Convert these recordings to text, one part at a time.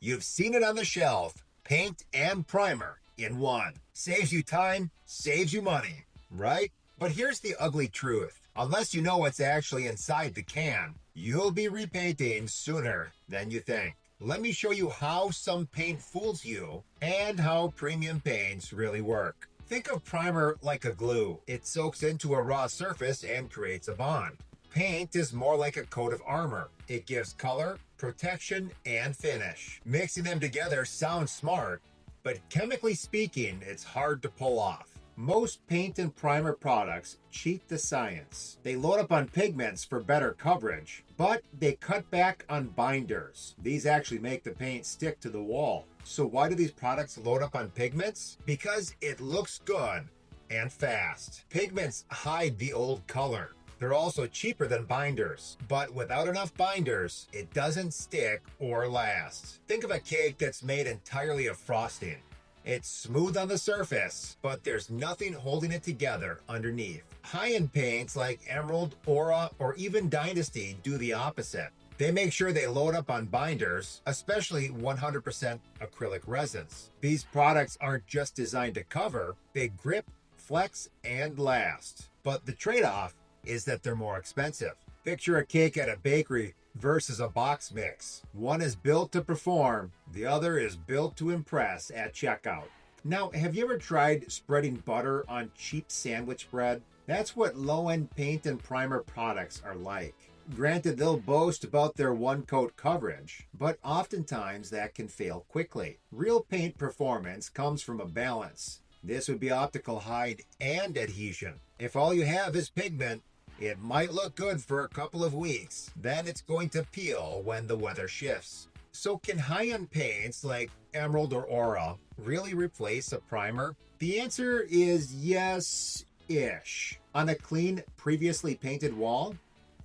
You've seen it on the shelf. Paint and primer in one. Saves you time, saves you money, right? But here's the ugly truth. Unless you know what's actually inside the can, you'll be repainting sooner than you think. Let me show you how some paint fools you and how premium paints really work. Think of primer like a glue. It soaks into a raw surface and creates a bond. Paint is more like a coat of armor. It gives color, protection, and finish. Mixing them together sounds smart, but chemically speaking, it's hard to pull off. Most paint and primer products cheat the science. They load up on pigments for better coverage, but they cut back on binders. These actually make the paint stick to the wall. So why do these products load up on pigments? Because it looks good and fast. Pigments hide the old color. They're also cheaper than binders, but without enough binders, it doesn't stick or last. Think of a cake that's made entirely of frosting. It's smooth on the surface, but there's nothing holding it together underneath. High-end paints like Emerald, Aura, or even Dynasty do the opposite. They make sure they load up on binders, especially 100% acrylic resins. These products aren't just designed to cover, they grip, flex, and last. But the trade-off is that they're more expensive. Picture a cake at a bakery versus a box mix. One is built to perform, the other is built to impress at checkout. Now, have you ever tried spreading butter on cheap sandwich bread? That's what low-end paint and primer products are like. Granted, they'll boast about their one-coat coverage, but oftentimes that can fail quickly. Real paint performance comes from a balance. This would be optical hide and adhesion. If all you have is pigment, it might look good for a couple of weeks, then it's going to peel when the weather shifts. So can high-end paints like Emerald or Aura really replace a primer? The answer is yes-ish. On a clean, previously painted wall?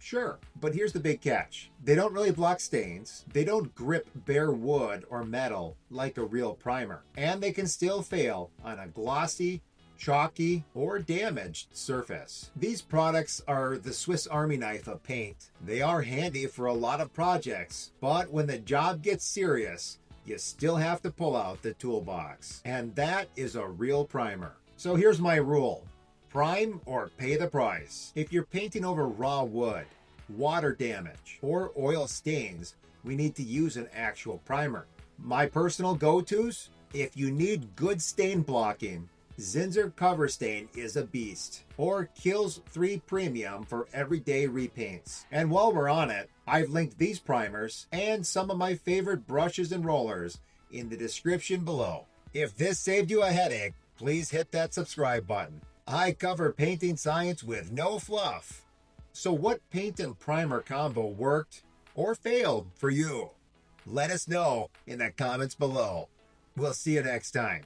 Sure, but here's the big catch. They don't really block stains, they don't grip bare wood or metal like a real primer, and they can still fail on a glossy, chalky, or damaged surface. These products are the Swiss Army knife of paint. They are handy for a lot of projects, but when the job gets serious, you still have to pull out the toolbox. And that is a real primer. So here's my rule. Prime or pay the price. If you're painting over raw wood, water damage, or oil stains, we need to use an actual primer. My personal go-tos? If you need good stain blocking, Zinsser Cover Stain is a beast, or Kills 3 Premium for everyday repaints. And while we're on it, I've linked these primers and some of my favorite brushes and rollers in the description below. If this saved you a headache, please hit that subscribe button. I cover painting science with no fluff. So what paint and primer combo worked or failed for you? Let us know in the comments below. We'll see you next time.